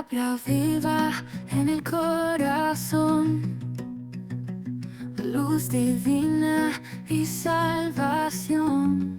palabra viva en el corazón, luz divina y salvación.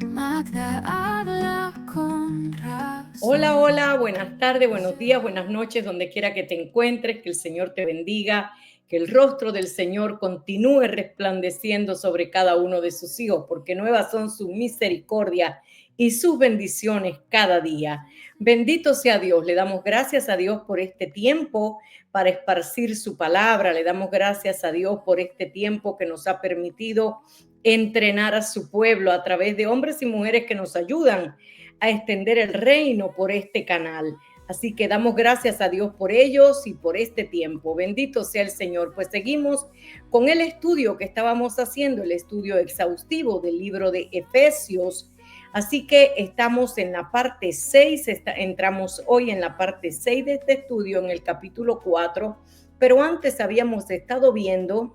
Magda habla con razón. Hola, hola, buenas tardes, buenos días, buenas noches, donde quiera que te encuentres, que el Señor te bendiga, que el rostro del Señor continúe resplandeciendo sobre cada uno de sus hijos, porque nuevas son sus misericordias y sus bendiciones cada día. Bendito sea Dios, le damos gracias a Dios por este tiempo para esparcir su palabra, le damos gracias a Dios por este tiempo que nos ha permitido entrenar a su pueblo a través de hombres y mujeres que nos ayudan a extender el reino por este canal. Así que damos gracias a Dios por ellos y por este tiempo. Bendito sea el Señor. Pues seguimos con el estudio que estábamos haciendo, el estudio exhaustivo del libro de Efesios. Así que estamos en la parte 6, entramos hoy en la parte 6 de este estudio, en el capítulo 4, pero antes habíamos estado viendo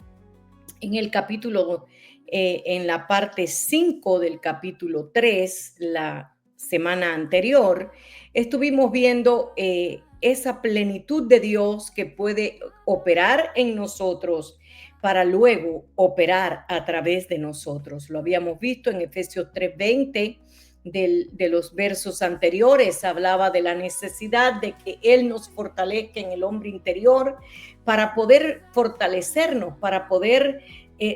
en el capítulo, en la parte 5 del capítulo 3, la semana anterior, estuvimos viendo esa plenitud de Dios que puede operar en nosotros para luego operar a través de nosotros. Lo habíamos visto en Efesios 3:20, de los versos anteriores, hablaba de la necesidad de que Él nos fortalezca en el hombre interior para poder fortalecernos, para poder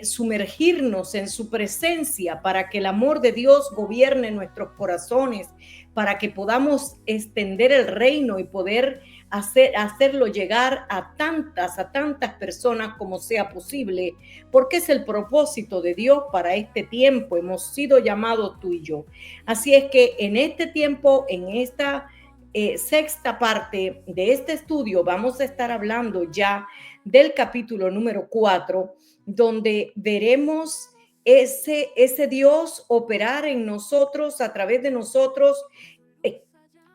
sumergirnos en su presencia, para que el amor de Dios gobierne nuestros corazones, para que podamos extender el reino y poder hacerlo llegar a tantas personas como sea posible, porque es el propósito de Dios para este tiempo. Hemos sido llamados tú y yo. Así es que en este tiempo, en esta sexta parte de este estudio, vamos a estar hablando ya del capítulo número 4, donde veremos ese Dios operar en nosotros, a través de nosotros,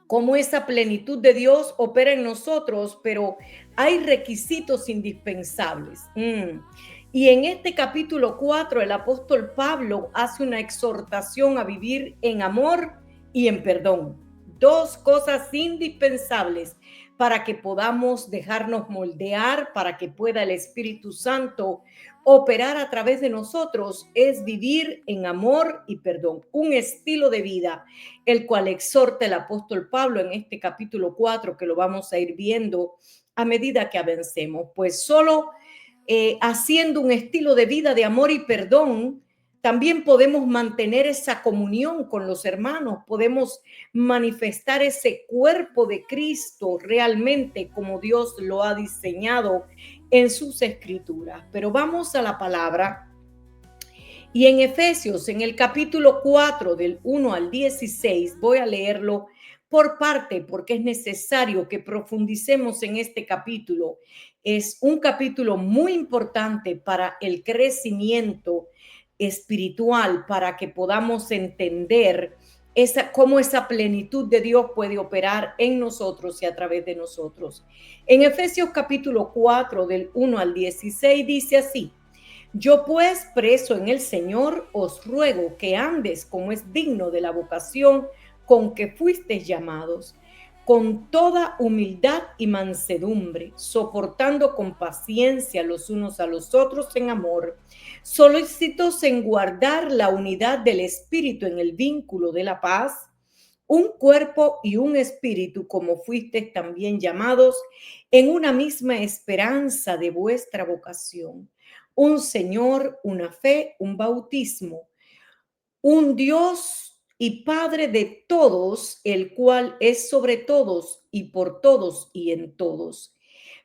cómo esa plenitud de Dios opera en nosotros, pero hay requisitos indispensables. Y en este capítulo 4, el apóstol Pablo hace una exhortación a vivir en amor y en perdón. Dos cosas indispensables para que podamos dejarnos moldear, para que pueda el Espíritu Santo operar a través de nosotros, es vivir en amor y perdón, un estilo de vida, el cual exhorta el apóstol Pablo en este capítulo 4, que lo vamos a ir viendo a medida que avancemos. Pues solo haciendo un estilo de vida de amor y perdón, también podemos mantener esa comunión con los hermanos, podemos manifestar ese cuerpo de Cristo realmente como Dios lo ha diseñado en sus escrituras. Pero vamos a la palabra. Y en Efesios, en el capítulo 4, del 1 al 16, voy a leerlo por parte porque es necesario que profundicemos en este capítulo. Es un capítulo muy importante para el crecimiento espiritual, para que podamos entender cómo esa plenitud de Dios puede operar en nosotros y a través de nosotros. En Efesios capítulo 4, del 1 al 16, dice así: yo pues, preso en el Señor, os ruego que andes como es digno de la vocación con que fuisteis llamados, con toda humildad y mansedumbre, soportando con paciencia los unos a los otros en amor, solícitos en guardar la unidad del Espíritu en el vínculo de la paz, un cuerpo y un espíritu, como fuisteis también llamados, en una misma esperanza de vuestra vocación, un Señor, una fe, un bautismo, un Dios y Padre de todos, el cual es sobre todos y por todos y en todos.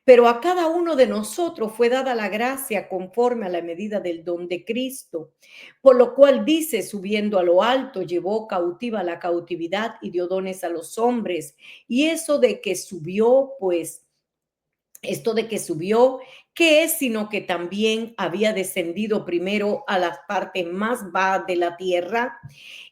Pero a cada uno de nosotros fue dada la gracia conforme a la medida del don de Cristo, por lo cual dice: subiendo a lo alto, llevó cautiva la cautividad y dio dones a los hombres. Y eso de que subió, pues, esto de que subió, ¿qué es? Sino que también había descendido primero a las partes más bajas de la tierra.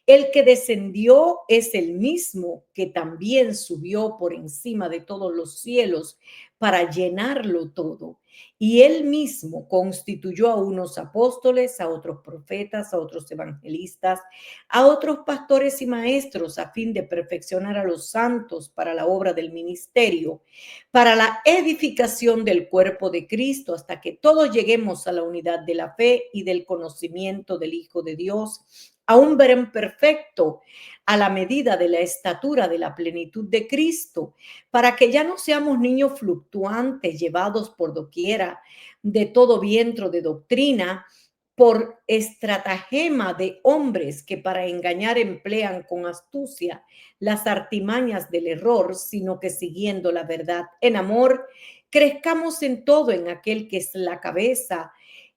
El que descendió es el mismo que también subió por encima de todos los cielos para llenarlo todo. Y él mismo constituyó a unos apóstoles, a otros profetas, a otros evangelistas, a otros pastores y maestros, a fin de perfeccionar a los santos para la obra del ministerio, para la edificación del cuerpo de Cristo, hasta que todos lleguemos a la unidad de la fe y del conocimiento del Hijo de Dios, a un varón perfecto, a la medida de la estatura de la plenitud de Cristo, para que ya no seamos niños fluctuantes, llevados por doquiera de todo viento de doctrina, por estratagema de hombres que para engañar emplean con astucia las artimañas del error, sino que siguiendo la verdad en amor, crezcamos en todo en aquel que es la cabeza,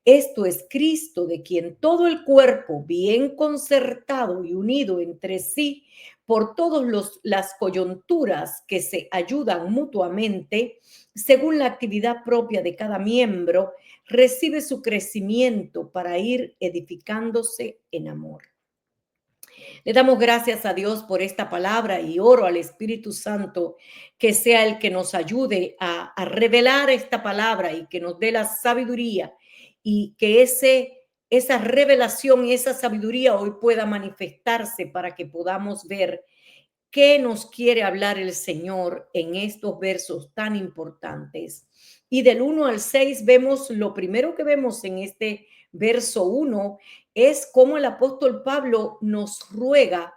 esto es Cristo, de quien todo el cuerpo, bien concertado y unido entre sí por todas las coyunturas que se ayudan mutuamente, según la actividad propia de cada miembro, recibe su crecimiento para ir edificándose en amor. Le damos gracias a Dios por esta palabra y oro al Espíritu Santo que sea el que nos ayude a revelar esta palabra y que nos dé la sabiduría y que esa revelación y esa sabiduría hoy pueda manifestarse para que podamos ver qué nos quiere hablar el Señor en estos versos tan importantes. Y del 1 al 6 vemos, lo primero que vemos en este verso 1 es cómo el apóstol Pablo nos ruega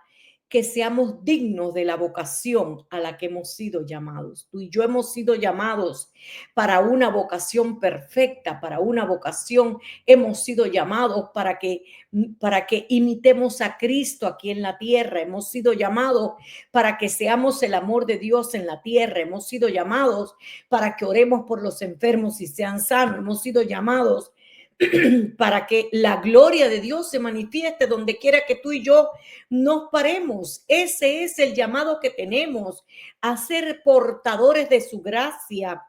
que seamos dignos de la vocación a la que hemos sido llamados. Tú y yo hemos sido llamados para una vocación perfecta, para una vocación, hemos sido llamados para que imitemos a Cristo aquí en la tierra, hemos sido llamados para que seamos el amor de Dios en la tierra, hemos sido llamados para que oremos por los enfermos y sean sanos, hemos sido llamados para que la gloria de Dios se manifieste donde quiera que tú y yo nos paremos. Ese es el llamado que tenemos, a ser portadores de su gracia,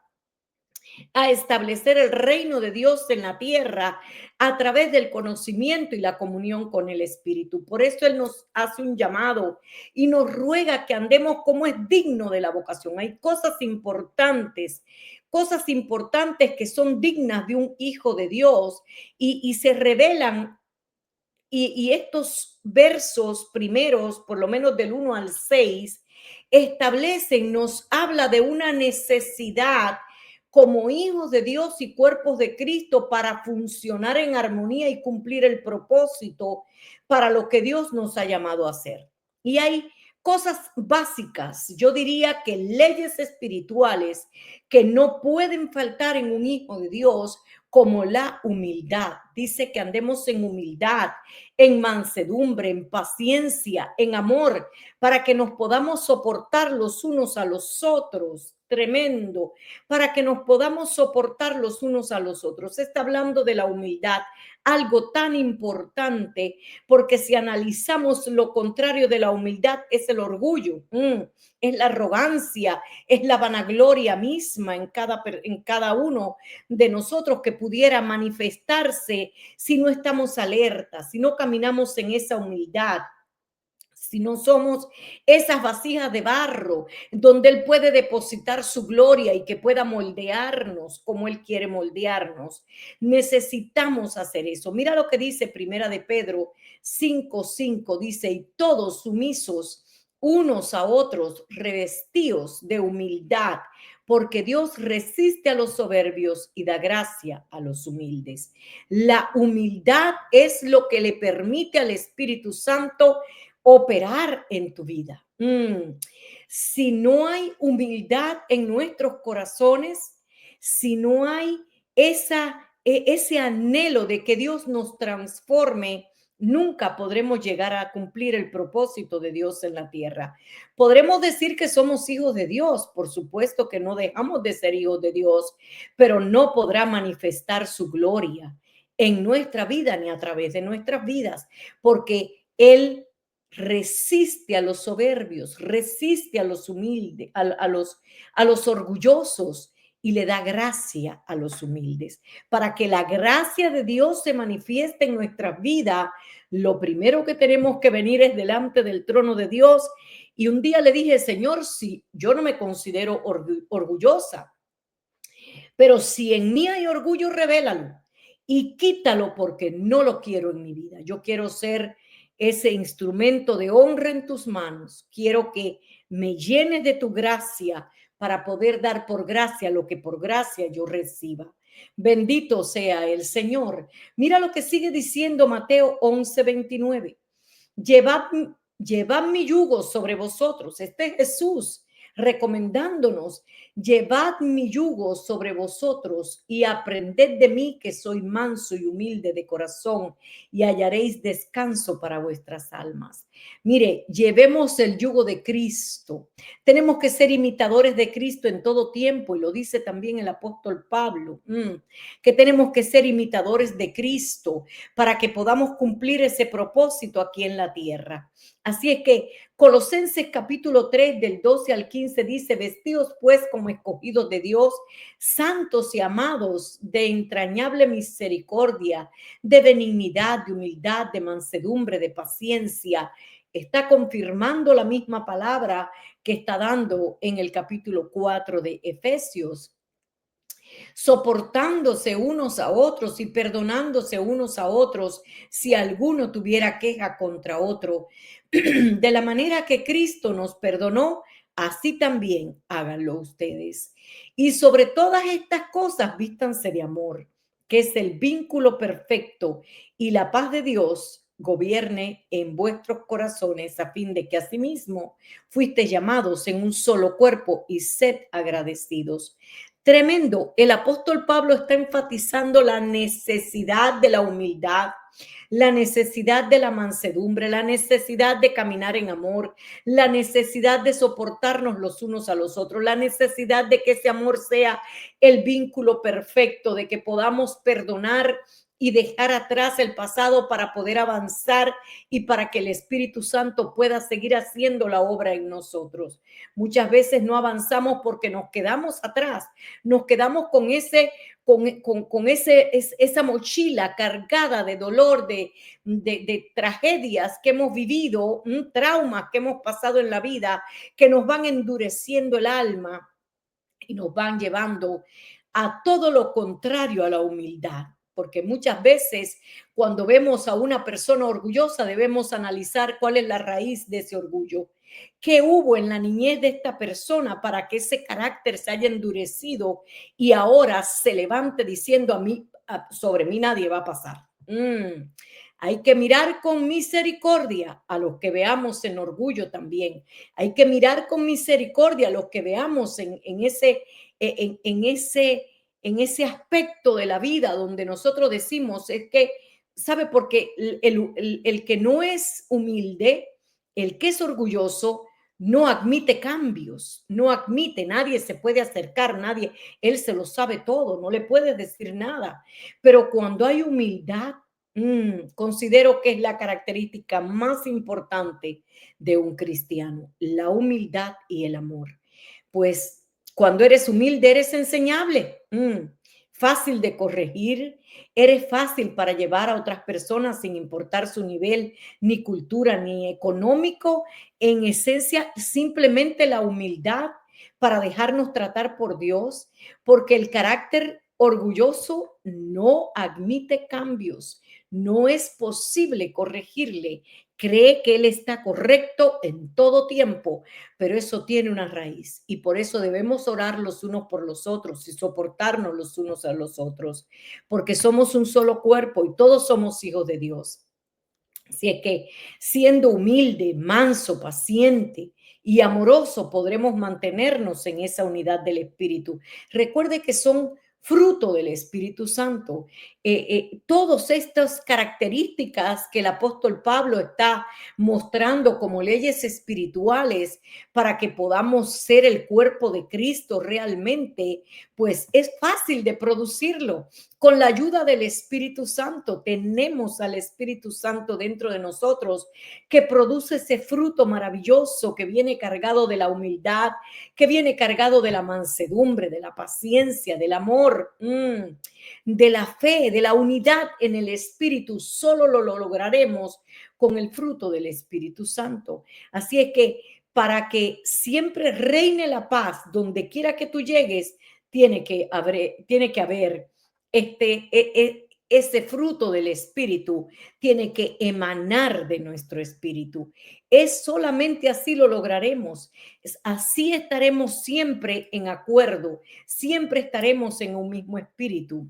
a establecer el reino de Dios en la tierra a través del conocimiento y la comunión con el Espíritu. Por eso Él nos hace un llamado y nos ruega que andemos como es digno de la vocación. Hay cosas importantes que son dignas de un hijo de Dios y se revelan. Y estos versos primeros, por lo menos del 1 al 6, establecen, nos habla de una necesidad como hijos de Dios y cuerpos de Cristo para funcionar en armonía y cumplir el propósito para lo que Dios nos ha llamado a hacer. Y hay cosas básicas, yo diría que leyes espirituales que no pueden faltar en un hijo de Dios, como la humildad. Dice que andemos en humildad, en mansedumbre, en paciencia, en amor, para que nos podamos soportar los unos a los otros. Tremendo, para que nos podamos soportar los unos a los otros. Está hablando de la humildad, algo tan importante, porque si analizamos lo contrario de la humildad es el orgullo, es la arrogancia, es la vanagloria misma en cada uno de nosotros que pudiera manifestarse si no estamos alertas, si no caminamos en esa humildad, si no somos esas vasijas de barro donde Él puede depositar su gloria y que pueda moldearnos como Él quiere moldearnos. Necesitamos hacer eso. Mira lo que dice Primera de Pedro 5:5, dice, y todos sumisos unos a otros, revestidos de humildad, porque Dios resiste a los soberbios y da gracia a los humildes. La humildad es lo que le permite al Espíritu Santo operar en tu vida. Si no hay humildad en nuestros corazones, si no hay ese anhelo de que Dios nos transforme, nunca podremos llegar a cumplir el propósito de Dios en la tierra. Podremos decir que somos hijos de Dios, por supuesto que no dejamos de ser hijos de Dios, pero no podrá manifestar su gloria en nuestra vida ni a través de nuestras vidas, porque Él resiste a los soberbios, resiste a los humildes, a los orgullosos y le da gracia a los humildes. Para que la gracia de Dios se manifieste en nuestra vida, lo primero que tenemos que venir es delante del trono de Dios. Y un día le dije, Señor, si yo no me considero orgullosa, Pero si en mí hay orgullo, revélalo y quítalo porque no lo quiero en mi vida. Yo quiero ser ese instrumento de honra en tus manos. Quiero que me llenes de tu gracia para poder dar por gracia lo que por gracia yo reciba. Bendito sea el Señor. Mira lo que sigue diciendo Mateo 11:29. Llevad, llevad mi yugo sobre vosotros. Este es Jesús recomendándonos, llevad mi yugo sobre vosotros y aprended de mí, que soy manso y humilde de corazón, y hallaréis descanso para vuestras almas. Mire, llevemos el yugo de Cristo. Tenemos que ser imitadores de Cristo en todo tiempo, y lo dice también el apóstol Pablo, que tenemos que ser imitadores de Cristo para que podamos cumplir ese propósito aquí en la tierra. Así es que Colosenses capítulo 3 del 12 al 15 dice, vestidos pues como escogidos de Dios, santos y amados, de entrañable misericordia, de benignidad, de humildad, de mansedumbre, de paciencia. Está confirmando la misma palabra que está dando en el capítulo 4 de Efesios, soportándose unos a otros y perdonándose unos a otros si alguno tuviera queja contra otro. De la manera que Cristo nos perdonó, así también háganlo ustedes. Y sobre todas estas cosas, vístanse de amor, que es el vínculo perfecto, y la paz de Dios gobierne en vuestros corazones, a fin de que asimismo fuiste llamados en un solo cuerpo, y sed agradecidos. Tremendo. El apóstol Pablo está enfatizando la necesidad de la humildad, la necesidad de la mansedumbre, la necesidad de caminar en amor, la necesidad de soportarnos los unos a los otros, la necesidad de que ese amor sea el vínculo perfecto, de que podamos perdonar y dejar atrás el pasado para poder avanzar y para que el Espíritu Santo pueda seguir haciendo la obra en nosotros. Muchas veces no avanzamos porque nos quedamos atrás, nos quedamos con esa mochila cargada de dolor, de tragedias que hemos vivido, traumas que hemos pasado en la vida, que nos van endureciendo el alma y nos van llevando a todo lo contrario a la humildad. Porque muchas veces cuando vemos a una persona orgullosa debemos analizar cuál es la raíz de ese orgullo. ¿Qué hubo en la niñez de esta persona para que ese carácter se haya endurecido y ahora se levante diciendo sobre mí nadie va a pasar? Hay que mirar con misericordia a los que veamos en orgullo también. Hay que mirar con misericordia a los que veamos en ese aspecto de la vida donde nosotros decimos es que, ¿sabe? Porque el que no es humilde, el que es orgulloso, no admite cambios, no admite, nadie se puede acercar, nadie, él se lo sabe todo, no le puede decir nada. Pero cuando hay humildad, considero que es la característica más importante de un cristiano, la humildad y el amor. Pues cuando eres humilde, eres enseñable, fácil de corregir, eres fácil para llevar a otras personas sin importar su nivel, ni cultura, ni económico. En esencia, simplemente la humildad para dejarnos tratar por Dios, porque el carácter orgulloso no admite cambios. No es posible corregirle. Cree que él está correcto en todo tiempo, pero eso tiene una raíz y por eso debemos orar los unos por los otros y soportarnos los unos a los otros, porque somos un solo cuerpo y todos somos hijos de Dios. Así es que siendo humilde, manso, paciente y amoroso podremos mantenernos en esa unidad del Espíritu. Recuerde que son fruto del Espíritu Santo. Todas estas características que el apóstol Pablo está mostrando como leyes espirituales para que podamos ser el cuerpo de Cristo realmente, pues es fácil de producirlo. Con la ayuda del Espíritu Santo, tenemos al Espíritu Santo dentro de nosotros que produce ese fruto maravilloso que viene cargado de la humildad, que viene cargado de la mansedumbre, de la paciencia, del amor, de la fe, de la unidad en el Espíritu. Solo lo lograremos con el fruto del Espíritu Santo. Así es que para que siempre reine la paz donde quiera que tú llegues, tiene que haber ese fruto del Espíritu, tiene que emanar de nuestro espíritu. Es solamente así lo lograremos. Así estaremos siempre en acuerdo, siempre estaremos en un mismo espíritu.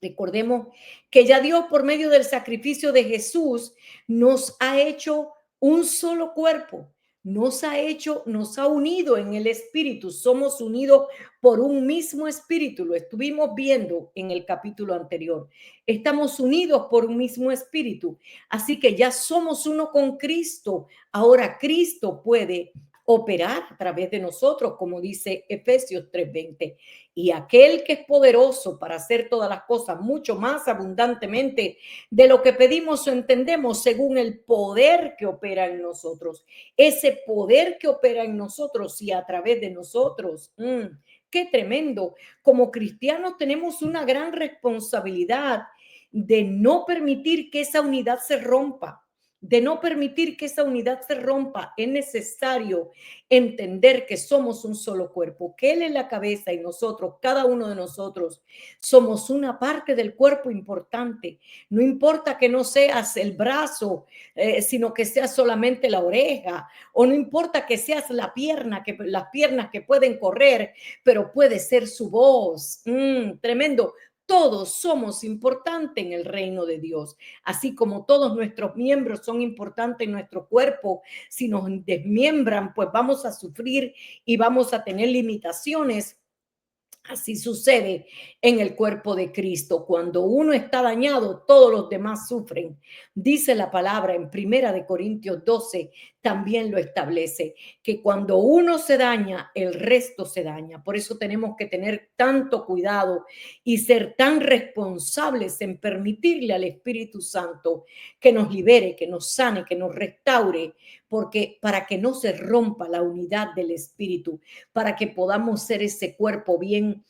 Recordemos que ya Dios, por medio del sacrificio de Jesús, nos ha hecho un solo cuerpo, nos ha unido en el espíritu, somos unidos por un mismo espíritu, lo estuvimos viendo en el capítulo anterior. Estamos unidos por un mismo espíritu, así que ya somos uno con Cristo. Ahora Cristo puede operar a través de nosotros, como dice Efesios 3:20. Y aquel que es poderoso para hacer todas las cosas mucho más abundantemente de lo que pedimos o entendemos, según el poder que opera en nosotros. Ese poder que opera en nosotros y a través de nosotros. Qué tremendo. Como cristianos tenemos una gran responsabilidad de no permitir que esa unidad se rompa. De no permitir que esa unidad se rompa. Es necesario entender que somos un solo cuerpo, que Él es la cabeza y nosotros, cada uno de nosotros, somos una parte del cuerpo importante. No importa que no seas el brazo, sino que seas solamente la oreja, o no importa que seas la pierna, que las piernas que pueden correr, pero puede ser su voz. Tremendo. Todos somos importantes en el reino de Dios, así como todos nuestros miembros son importantes en nuestro cuerpo. Si nos desmiembran, pues vamos a sufrir y vamos a tener limitaciones. Así sucede en el cuerpo de Cristo. Cuando uno está dañado, todos los demás sufren. Dice la palabra en Primera de Corintios 12, también lo establece, que cuando uno se daña, el resto se daña. Por eso tenemos que tener tanto cuidado y ser tan responsables en permitirle al Espíritu Santo que nos libere, que nos sane, que nos restaure, porque para que no se rompa la unidad del Espíritu, para que podamos ser ese cuerpo bien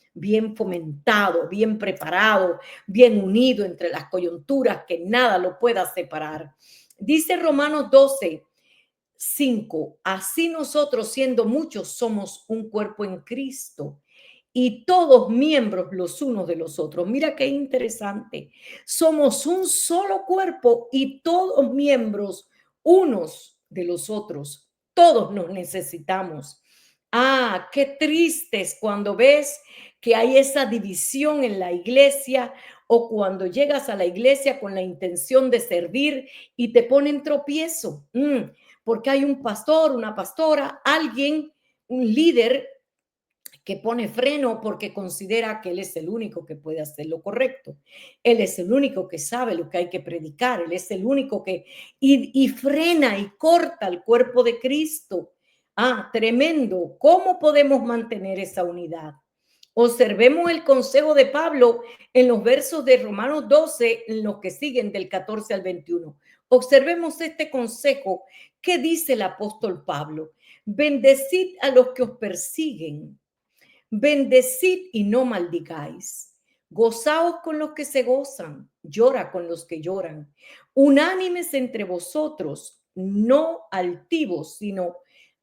fomentado, bien preparado, bien unido entre las coyunturas, que nada lo pueda separar. Dice Romanos 12:5, así nosotros siendo muchos somos un cuerpo en Cristo y todos miembros los unos de los otros. Mira qué interesante. Somos un solo cuerpo y todos miembros unos de los otros. Todos nos necesitamos. Qué triste es cuando ves que hay esa división en la iglesia o cuando llegas a la iglesia con la intención de servir y te ponen tropiezo, porque hay un pastor, una pastora, alguien, un líder que pone freno porque considera que él es el único que puede hacer lo correcto. Él es el único que sabe lo que hay que predicar. Él es el único que... Y frena y corta el cuerpo de Cristo. Tremendo. ¿Cómo podemos mantener esa unidad? Observemos el consejo de Pablo en los versos de Romanos 12, en los que siguen del 14 al 21. Observemos este consejo. ¿Qué dice el apóstol Pablo? Bendecid a los que os persiguen. Bendecid y no maldigáis. Gozaos con los que se gozan, llora con los que lloran. Unánimes entre vosotros, no altivos, sino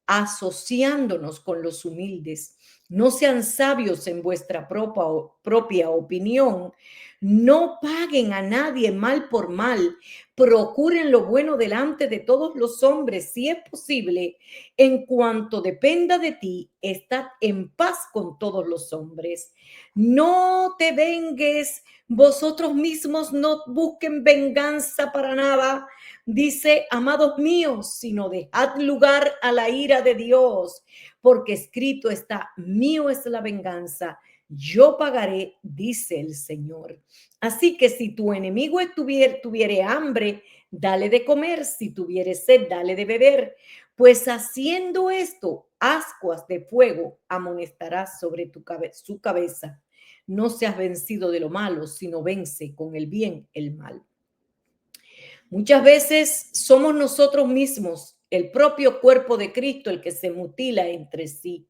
asociándonos con los humildes. No sean sabios en vuestra propia opinión. No paguen a nadie mal por mal. Procuren lo bueno delante de todos los hombres, si es posible. En cuanto dependa de ti, estad en paz con todos los hombres. No te vengues, vosotros mismos no busquen venganza para nada. Dice, amados míos, sino dejad lugar a la ira de Dios, porque escrito está, mío es la venganza, yo pagaré, dice el Señor. Así que si tu enemigo tuviere hambre, dale de comer, si tuviere sed, dale de beber, pues haciendo esto, ascuas de fuego amonestarás sobre su cabeza. No seas vencido de lo malo, sino vence con el bien el mal. Muchas veces somos nosotros mismos, el propio cuerpo de Cristo, el que se mutila entre sí.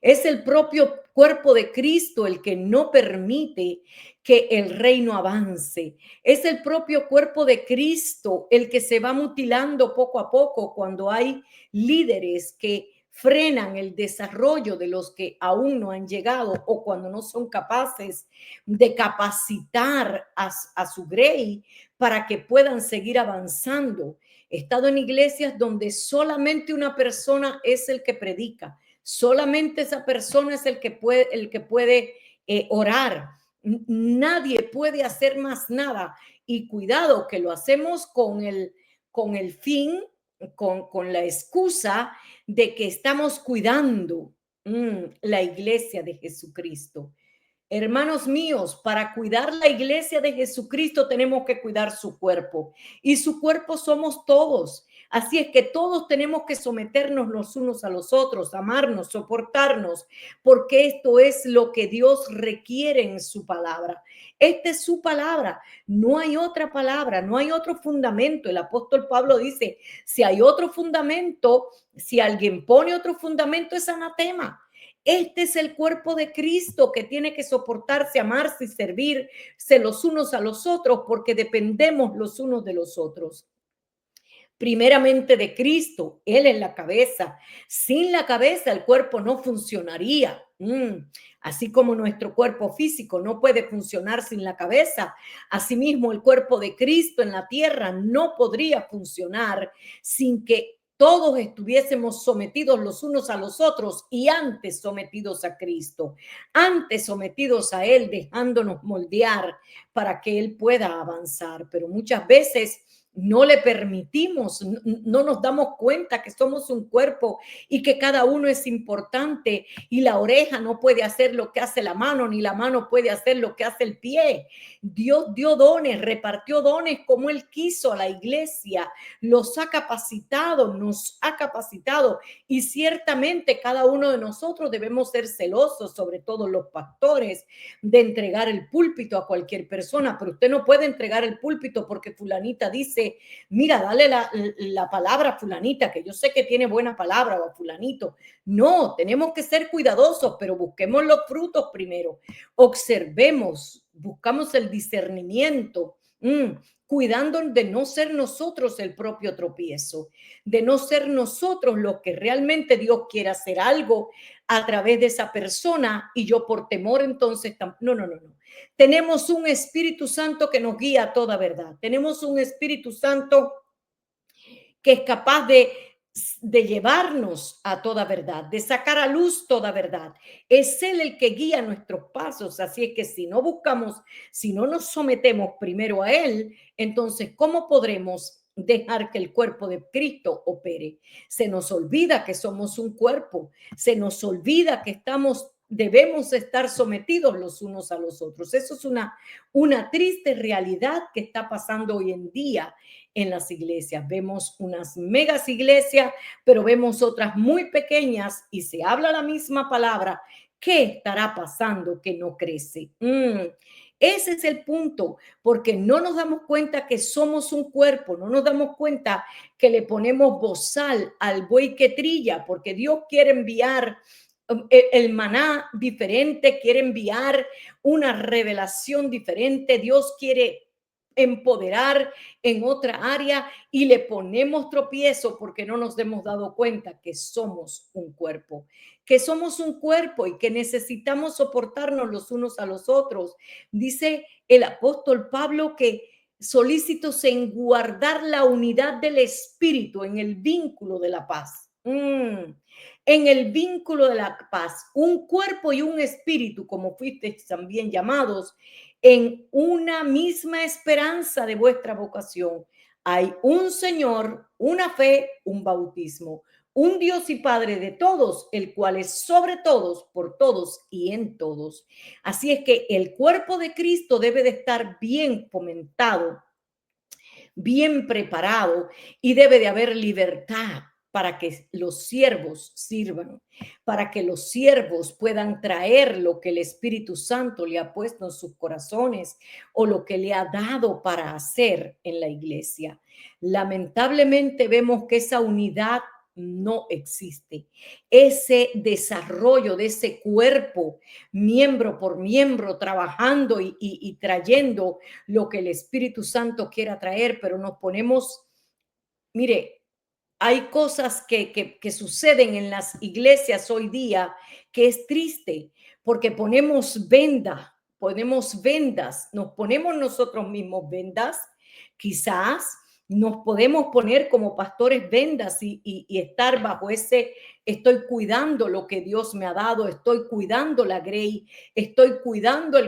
Es el propio cuerpo de Cristo el que no permite que el reino avance. Es el propio cuerpo de Cristo el que se va mutilando poco a poco cuando hay líderes que frenan el desarrollo de los que aún no han llegado o cuando no son capaces de capacitar a su grey para que puedan seguir avanzando. He estado en iglesias donde solamente una persona es el que predica, solamente esa persona es el que puede orar. Nadie puede hacer más nada. Y cuidado que lo hacemos con el fin, con la excusa de que estamos cuidando la iglesia de Jesucristo. Hermanos míos, para cuidar la iglesia de Jesucristo tenemos que cuidar su cuerpo y su cuerpo somos todos. Así es que todos tenemos que someternos los unos a los otros, amarnos, soportarnos, porque esto es lo que Dios requiere en su palabra. Esta es su palabra, no hay otra palabra, no hay otro fundamento. El apóstol Pablo dice, si hay otro fundamento, si alguien pone otro fundamento, es anatema. Este es el cuerpo de Cristo que tiene que soportarse, amarse y servirse los unos a los otros porque dependemos los unos de los otros. Primeramente de Cristo, Él es la cabeza. Sin la cabeza el cuerpo no funcionaría. Así como nuestro cuerpo físico no puede funcionar sin la cabeza, asimismo el cuerpo de Cristo en la tierra no podría funcionar sin que todos estuviésemos sometidos los unos a los otros y antes sometidos a Cristo, antes sometidos a Él, dejándonos moldear para que Él pueda avanzar. Pero muchas veces no le permitimos, no nos damos cuenta que somos un cuerpo y que cada uno es importante y la oreja no puede hacer lo que hace la mano, ni la mano puede hacer lo que hace el pie. Dios dio dones, repartió dones como Él quiso a la iglesia, los ha capacitado, nos ha capacitado y ciertamente cada uno de nosotros debemos ser celosos, sobre todo los pastores, de entregar el púlpito a cualquier persona, pero usted no puede entregar el púlpito porque fulanita dice, mira, dale la palabra a fulanita, que yo sé que tiene buena palabra, o a fulanito. No, tenemos que ser cuidadosos, pero busquemos los frutos primero. Observemos, buscamos el discernimiento, cuidando de no ser nosotros el propio tropiezo, de no ser nosotros los que realmente Dios quiera hacer algo a través de esa persona y yo por temor entonces, no. Tenemos un Espíritu Santo que nos guía a toda verdad. Tenemos un Espíritu Santo que es capaz de llevarnos a toda verdad, de sacar a luz toda verdad. Es Él el que guía nuestros pasos. Así es que si no buscamos, si no nos sometemos primero a Él, entonces, ¿cómo podremos dejar que el cuerpo de Cristo opere? Se nos olvida que somos un cuerpo, se nos olvida que debemos estar sometidos los unos a los otros. Eso es una triste realidad que está pasando hoy en día en las iglesias. Vemos unas megas iglesias, pero vemos otras muy pequeñas y se habla la misma palabra. ¿Qué estará pasando que no crece? Ese es el punto, porque no nos damos cuenta que somos un cuerpo, no nos damos cuenta que le ponemos bozal al buey que trilla, porque Dios quiere enviar el maná diferente, quiere enviar una revelación diferente, Dios quiere empoderar en otra área y le ponemos tropiezo porque no nos hemos dado cuenta que somos un cuerpo, y que necesitamos soportarnos los unos a los otros. Dice el apóstol Pablo que solícitos en guardar la unidad del espíritu en el vínculo de la paz. En el vínculo de la paz, un cuerpo y un espíritu, como fuisteis también llamados, en una misma esperanza de vuestra vocación. Hay un Señor, una fe, un bautismo, un Dios y Padre de todos, el cual es sobre todos, por todos y en todos. Así es que el cuerpo de Cristo debe de estar bien fomentado, bien preparado y debe de haber libertad para que los siervos sirvan, para que los siervos puedan traer lo que el Espíritu Santo le ha puesto en sus corazones o lo que le ha dado para hacer en la iglesia. Lamentablemente vemos que esa unidad no existe. Ese desarrollo de ese cuerpo, miembro por miembro, trabajando y trayendo lo que el Espíritu Santo quiera traer, pero nos ponemos, mire, hay cosas que suceden en las iglesias hoy día que es triste porque ponemos vendas, nos ponemos nosotros mismos vendas, quizás nos podemos poner como pastores vendas y estar bajo ese, estoy cuidando lo que Dios me ha dado, estoy cuidando la grey, estoy cuidando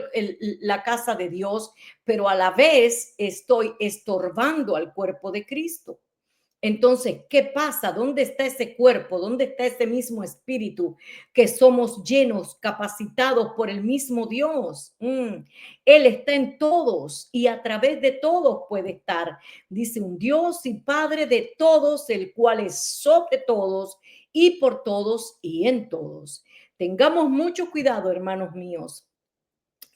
la casa de Dios, pero a la vez estoy estorbando al cuerpo de Cristo. Entonces, ¿qué pasa? ¿Dónde está ese cuerpo? ¿Dónde está ese mismo espíritu que somos llenos, capacitados por el mismo Dios? Él está en todos y a través de todos puede estar. Dice un Dios y Padre de todos, el cual es sobre todos y por todos y en todos. Tengamos mucho cuidado, hermanos míos,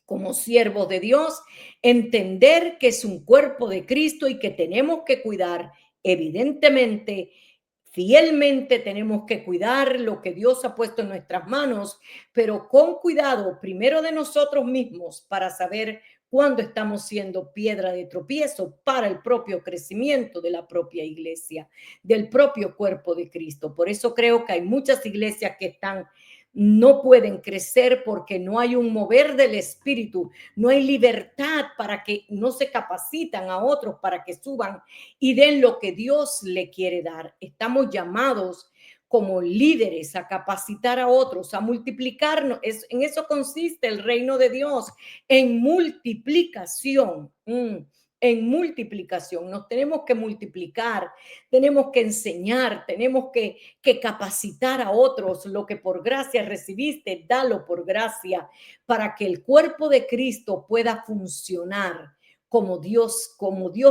como siervos de Dios, entender que es un cuerpo de Cristo y que tenemos que cuidar, evidentemente, fielmente tenemos que cuidar lo que Dios ha puesto en nuestras manos, pero con cuidado primero de nosotros mismos para saber cuándo estamos siendo piedra de tropiezo para el propio crecimiento de la propia iglesia, del propio cuerpo de Cristo. Por eso creo que hay muchas iglesias que no pueden crecer porque no hay un mover del espíritu, no hay libertad para que no se capacitan a otros para que suban y den lo que Dios le quiere dar. Estamos llamados como líderes a capacitar a otros, a multiplicarnos. En eso consiste el reino de Dios, en multiplicación. En multiplicación, nos tenemos que multiplicar, tenemos que enseñar, tenemos que capacitar a otros. Lo que por gracia recibiste, dalo por gracia, para que el cuerpo de Cristo pueda funcionar como Dios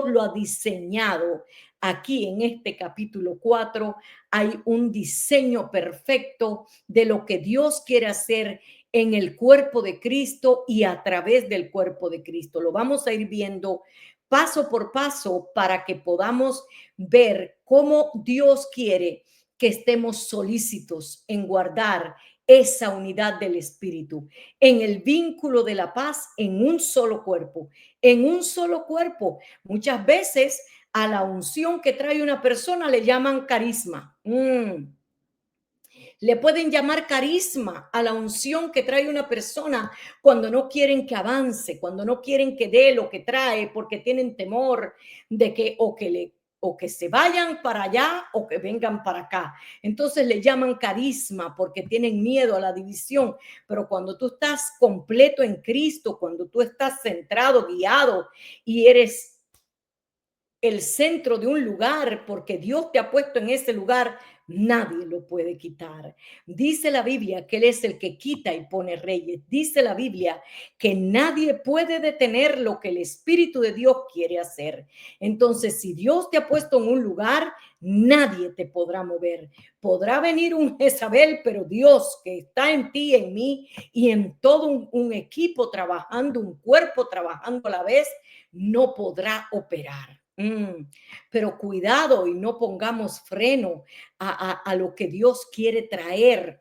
lo ha diseñado. Aquí en este capítulo 4 hay un diseño perfecto de lo que Dios quiere hacer en el cuerpo de Cristo y a través del cuerpo de Cristo. Lo vamos a ir viendo paso por paso para que podamos ver cómo Dios quiere que estemos solícitos en guardar esa unidad del espíritu, en el vínculo de la paz, en un solo cuerpo, en un solo cuerpo. Muchas veces a la unción que trae una persona le llaman carisma. Le pueden llamar carisma a la unción que trae una persona cuando no quieren que avance, cuando no quieren que dé lo que trae, porque tienen temor de que o que se vayan para allá o que vengan para acá. Entonces le llaman carisma porque tienen miedo a la división. Pero cuando tú estás completo en Cristo, cuando tú estás centrado, guiado y eres el centro de un lugar porque Dios te ha puesto en ese lugar, nadie lo puede quitar. Dice la Biblia que Él es el que quita y pone reyes. Dice la Biblia que nadie puede detener lo que el Espíritu de Dios quiere hacer. Entonces, si Dios te ha puesto en un lugar, nadie te podrá mover. Podrá venir un Jezabel, pero Dios que está en ti, en mí y en todo un equipo trabajando, un cuerpo trabajando a la vez, no podrá operar. Pero cuidado y no pongamos freno a lo que Dios quiere traer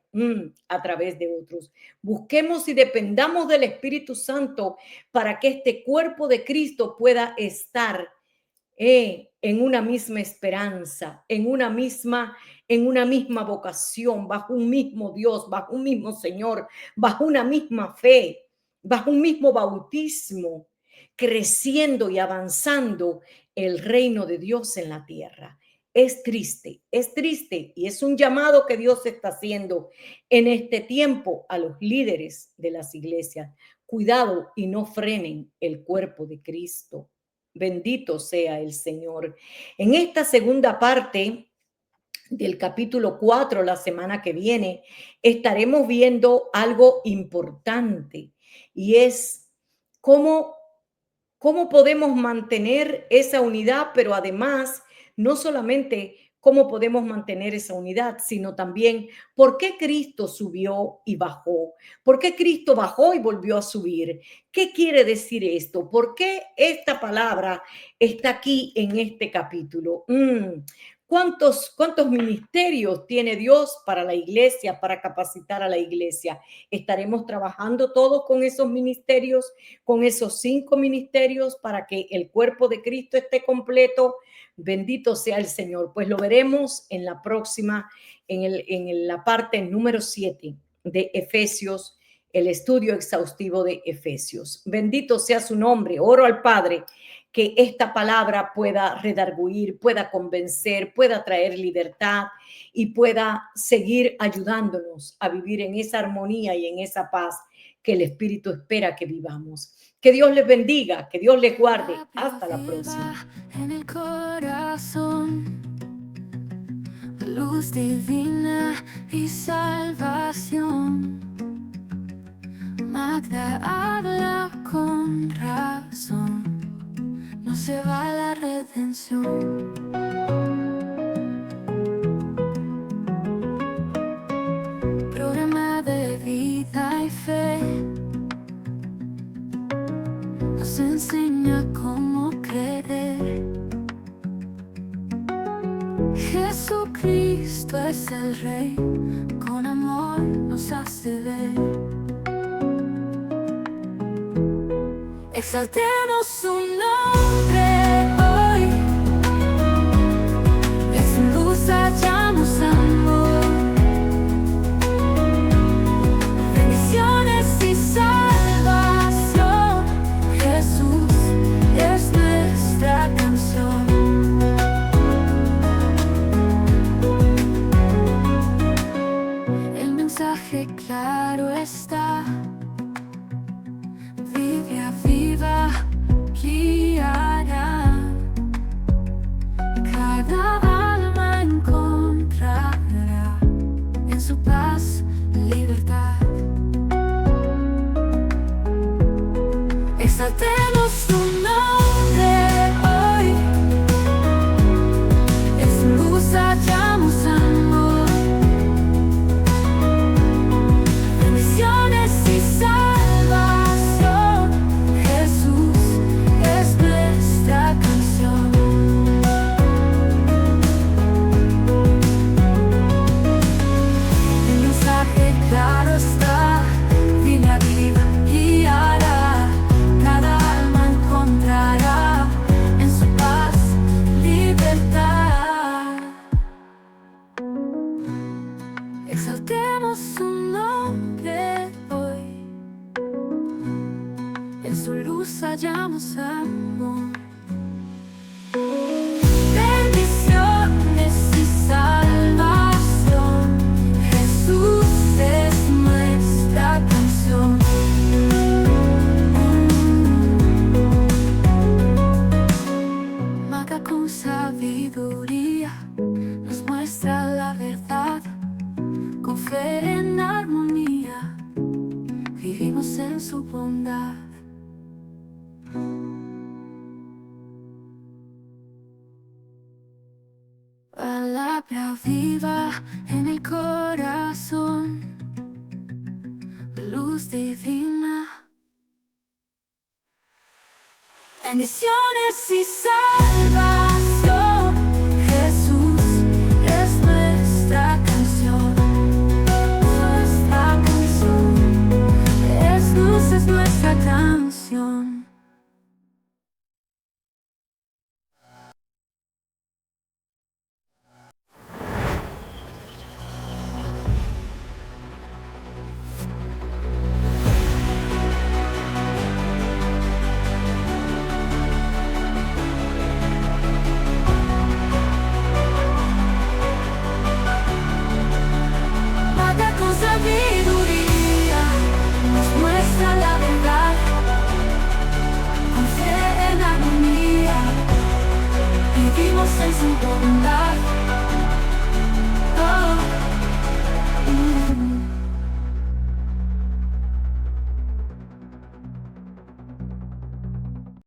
a través de otros. Busquemos y dependamos del Espíritu Santo para que este cuerpo de Cristo pueda estar en una misma esperanza, en una misma vocación, bajo un mismo Dios, bajo un mismo Señor, bajo una misma fe, bajo un mismo bautismo, creciendo y avanzando el reino de Dios en la tierra. Es triste y es un llamado que Dios está haciendo en este tiempo a los líderes de las iglesias. Cuidado y no frenen el cuerpo de Cristo. Bendito sea el Señor. En esta segunda parte del capítulo 4, la semana que viene, estaremos viendo algo importante y es cómo podemos mantener esa unidad, pero además, no solamente cómo podemos mantener esa unidad, sino también por qué Cristo subió y bajó, por qué Cristo bajó y volvió a subir. ¿Qué quiere decir esto? ¿Por qué esta palabra está aquí en este capítulo? ¿Cuántos ministerios tiene Dios para la iglesia, para capacitar a la iglesia? ¿Estaremos trabajando todos con esos ministerios, con esos 5 ministerios para que el cuerpo de Cristo esté completo? Bendito sea el Señor. Pues lo veremos en la próxima, en la parte número 7 de Efesios, el estudio exhaustivo de Efesios. Bendito sea su nombre. Oro al Padre que esta palabra pueda redarguir, pueda convencer, pueda traer libertad y pueda seguir ayudándonos a vivir en esa armonía y en esa paz que el Espíritu espera que vivamos. Que Dios les bendiga, que Dios les guarde. Hasta la próxima. En el corazón, luz divina y salvación. Magda habla con razón, no se va la redención. Programa de vida y fe nos enseña cómo creer. Jesucristo es el Rey, con amor nos hace ver. Exaltemos su nombre hoy, en su luz hallamos amor, bendiciones y salvación. Jesús es nuestra canción. El mensaje claro está: Biblia viva guiará, cada alma encontrará en su paz libertad. Exaltemos su nombre hoy, en su luz hallamos amor, bendiciones y salvación. Jesús es nuestra canción. El mensaje claro está: Biblia viva guiará, cada alma encontrará en su paz libertad. Exaltemos su nombre hoy, en su luz hallamos amor, bendiciones y salvación. Jesús es nuestra canción. Maga con sabiduría nos muestra la verdad, con fe en armonía vivimos en su bondad. Palabra viva en el corazón, luz divina, bendiciones y salvación.